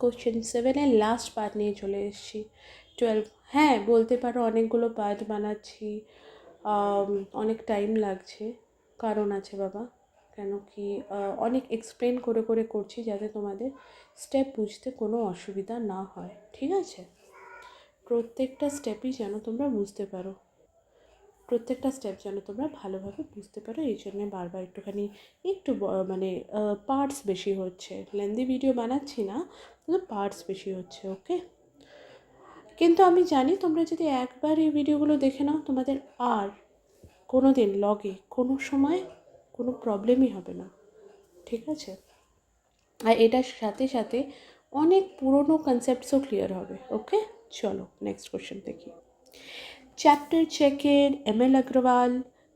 Question 7-এর last part নিয়ে চলে এসেছি। 12, হ্যাঁ বলতে পারো অনেকগুলো পার্ট বানাচ্ছি, অনেক টাইম লাগছে, কারণ আছে বাবা। কেন কি অনেক এক্সপ্লেন করে করে করছি যাতে তোমাদের স্টেপ বুঝতে কোনো অসুবিধা না হয়, ঠিক আছে? প্রত্যেকটা স্টেপই যেন তোমরা বুঝতে পারো, প্রত্যেকটা স্টেপ যেন তোমরা ভালোভাবে বুঝতে পারো, এই জন্যে বারবার একটু মানে পার্টস বেশি হচ্ছে। লেন্দি ভিডিও বানাচ্ছি না, কিন্তু পার্টস বেশি হচ্ছে, ওকে? কিন্তু আমি জানি তোমরা যদি একবার এই ভিডিওগুলো দেখে নাও, তোমাদের আর কোনো দিন লগে কোনো সময় কোনো প্রবলেমই হবে না, ঠিক আছে? আর এটার সাথে সাথে অনেক পুরনো কনসেপ্টসও ক্লিয়ার হবে, ওকে? চলো নেক্সট কোশ্চেন দেখি। চ্যাপ্টার চেকের M L. Agarwal,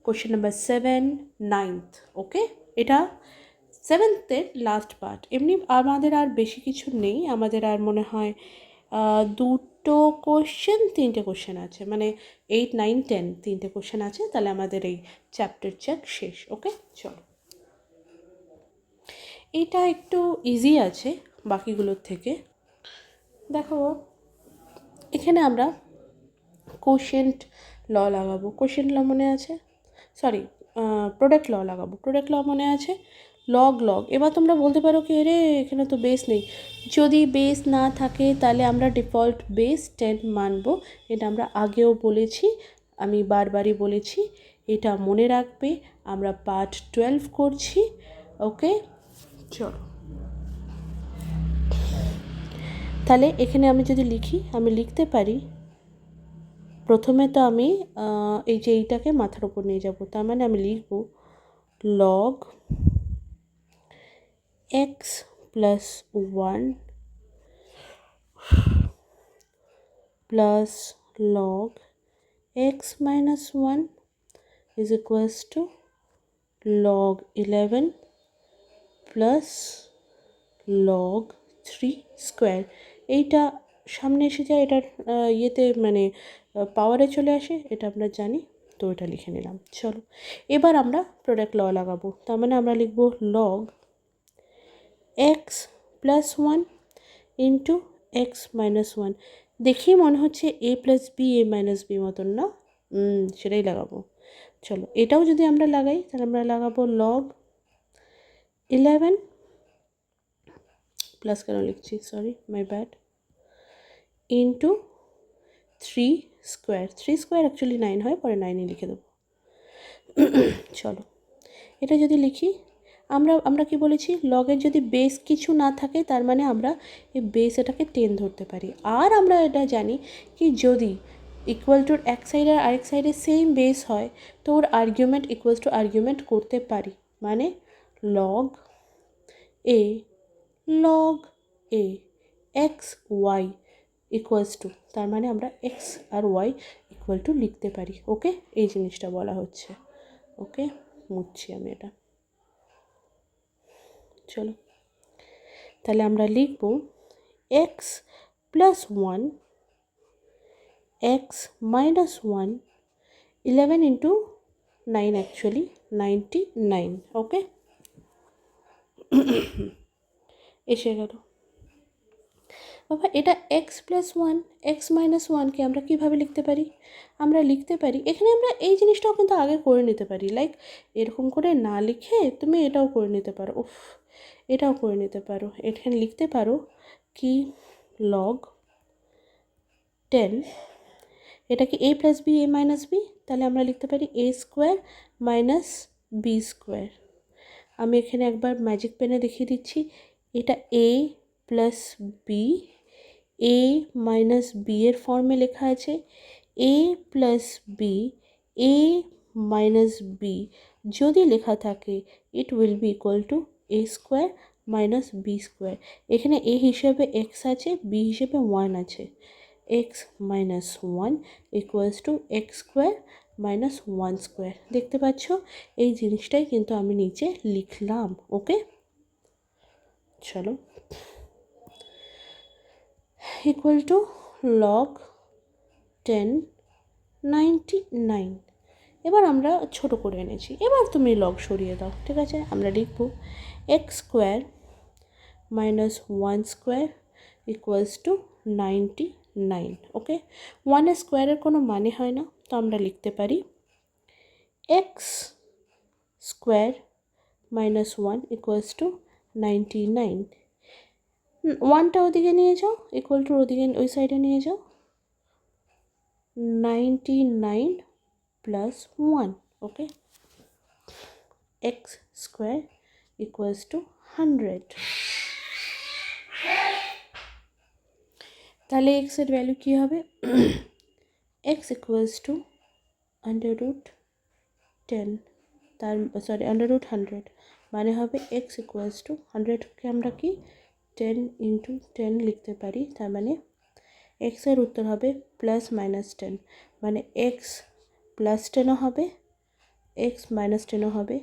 question number 7, 9th, okay? এটা 7th-এর লাস্ট পার্ট। এমনি আমাদের আর বেশি কিছু নেই, আমাদের আর মনে হয় 2টো কোশ্চেন 3টে কোশ্চেন আছে, মানে 8, 9, 10 3টে কোশ্চেন আছে, তাহলে আমাদের এই চ্যাপ্টার চেক শেষ, ওকে? চলো, এটা একটু ইজি আছে বাকিগুলোর থেকে। দেখো এখানে আমরা কোশেন্ট ল লাগাবো, কোশেন্ট ল মনে আছে, সরি প্রোডাক্ট ল লাগাবো, প্রোডাক্ট ল মনে আছে, লগ লগ। এবার তোমরা বলতে পারো কি রে এখানে তো বেস নেই। যদি বেস না থাকে তাহলে আমরা ডিফল্ট বেস 10 মানবো, এটা আমরা আগেও বলেছি, আমি বারবারই বলেছি, এটা মনে রাখবে। আমরা পার্ট 12 করছি, ওকে? চলো, তাহলে এখানে আমি যদি লিখি, আমি লিখতে পারি, প্রথমে তো আমি এই যে এইটাকে মাথার উপর নিয়ে যাব, তার মানে আমি লিখব log x plus 1 plus log x minus 1 is equals to log 11 plus log 3 square. এইটা সামনে এসে যায়, এটার ইয়েতে মানে পাওয়ারে চলে আসে, এটা আমরা জানি, তো এটা লিখে নিলাম। চলো এবার আমরা প্রোডাক্ট ল লাগাবো, তার মানে আমরা লিখব log x plus 1 into x minus 1। দেখেই মনে হচ্ছে এ plus b a minus B মতন না? সেটাই লাগাবো। চলো এটাও যদি আমরা লাগাই, তাহলে আমরা লাগাবো লগ 11 প্লাস, কেন লিখছি, sorry my bad, into 3 square. 3 square actually 9 হয়, পরে 9ই লিখে দেবো। চলো এটা যদি লিখি, আমরা কি বলেছি, লগের যদি বেস কিছু না থাকে তার মানে আমরা এই বেস এটাকে 10 ধরতে পারি। আর আমরা এটা জানি কি যদি ইকুয়াল টুর এক সাইড আর আরেক সাইডে সেম বেস হয়, তো ওর আর্গুমেন্ট ইকুয়ালস টু আর্গুমেন্ট করতে পারি, মানে log a log a x y equals to, তার মানে আমরা এক্স আর ওয়াই ইকুয়াল টু লিখতে পারি, ওকে? এই জিনিসটা বলা হচ্ছে, ওকে? মুছছি আমি এটা। চলো তাহলে আমরা লিখব x plus 1 x minus 1 11 into 9, actually 99, ওকে? এসে গেল বাবা। এটা এক্স প্লাস 1 এক্স মাইনাস 1কে আমরা কীভাবে লিখতে পারি? আমরা লিখতে পারি, এখানে আমরা এই জিনিসটাও কিন্তু আগে করে নিতে পারি, লাইক এরকম করে না লিখে তুমি এটাও করে নিতে পারো, এটাও করে নিতে পারো। এখানে লিখতে পারো কি লগ 10, এটা কি a plus b a minus b, তাহলে আমরা লিখতে পারি a square minus b square. আমি এখানে একবার ম্যাজিক পেনে দেখিয়ে দিচ্ছি, এটা a plus b, a minus b এর ফর্মে লেখা আছে, a plus b a minus b যদি লেখা থাকে it will be equal to a square minus b square. এখানে এ হিসেবে এক্স আছে, বি হিসেবে 1 আছে, x minus 1 equals two x square minus 1 square. দেখতে পাচ্ছ এই জিনিসটাই কিন্তু আমি নিচে লিখলাম, ওকে? চলো ইকুয়াল টু লগ 10 99। এবার আমরা ছোট করে এনেছি, এবার তুমি লগ সরিয়ে দাও, ঠিক আছে? আমরা লিখব x square minus 1 square equals to 99। ওকে, 1 স্কোয়ারের কোনো মানে হয় না, তো আমরা লিখতে পারি x square minus 1 equals two 99। ওয়ানটা ওদিকে নিয়ে যাও, ইকুয়াল টু ওদিকে ওই সাইডে নিয়ে যাও, 99 plus 1। Okay, x square equals to 100। তাহলে এক্সের ভ্যালু কী হবে? এক্স ইকুয়ালস টু √10, তার √100, মানে হবে এক্স ইকুয়ালস টু 100কে আমরা কি 10 × 10 লিখতে পারি। তার মানে এক্সের উত্তর হবে +-10, মানে এক্স +10ও হবে, এক্স -10ও হবে।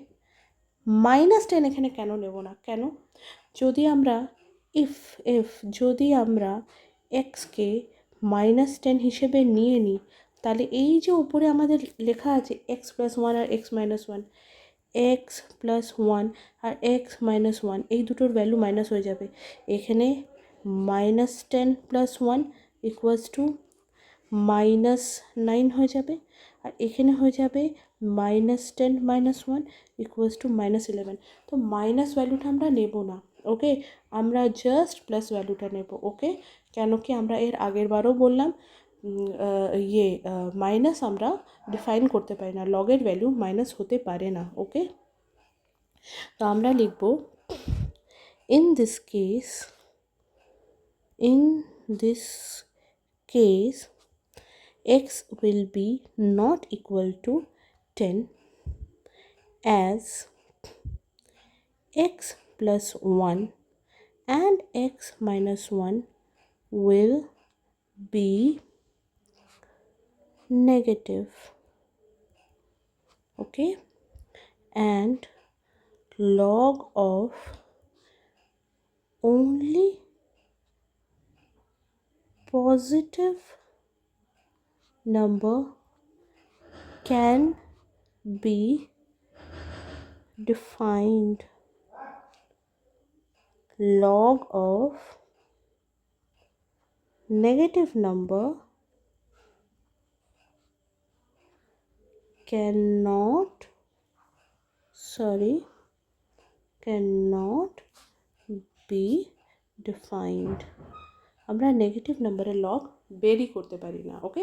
-10 এখানে কেন নেব না? কেন? যদি আমরা যদি আমরা এক্সকে -10 হিসেবে নিয়ে নিই, তাহলে এই যে উপরে আমাদের লেখা আছে এক্স + 1 আর এক্স - 1, এক্স + 1 আর এক্স - 1, এই দুটোর ভ্যালু মাইনাস হয়ে যাবে। এখানে -10 + 1 ইকুয়ালস টু -9 হয়ে যাবে, আর এখানে হয়ে যাবে -10 - 1 ইকুয়ালস টু -11। তো মাইনাস ভ্যালুটা আমরা নেব না। ওকে, আমরা জাস্ট প্লাস ভ্যালুটা নেব। ওকে, কেন কি আমরা এর আগের বারও বললাম মাইনাস আমরা ডিফাইন করতে পারি না, লগের ভ্যালু মাইনাস হতে পারে না। ওকে, তো আমরা লিখব in this case x will be not equal to 10 as x + 1 and x - 1 will be negative. Okay, and log of only positive number can be defined. Log of negative number cannot be defined. আমরা negative নাম্বারের log বেরই করতে পারি না। ওকে,